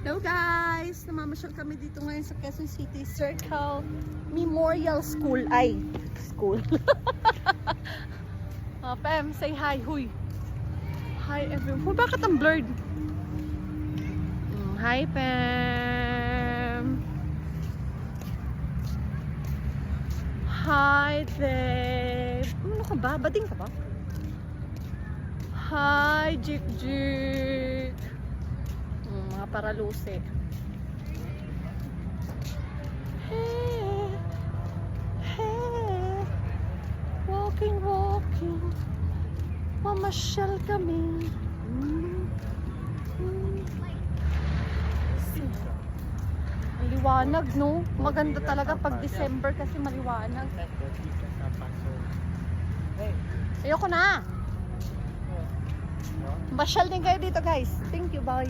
Hello guys! Namamasyal kami dito ngayon sa Quezon City Circle Memorial School. Ay, school. Pem, say hi. Huy. Hi everyone. Bakit ang blurred? Hi Pem. Hi there. Ano ka ba? Bading ka ba? Hi Jik Jik. Mga paraluse. Hey, hey, walking, mamasyal kami. Ang liwanag, no? Maganda talaga pag December kasi maliwanag. Ayoko na. Masyal din kayo dito, guys. Thank you, bye.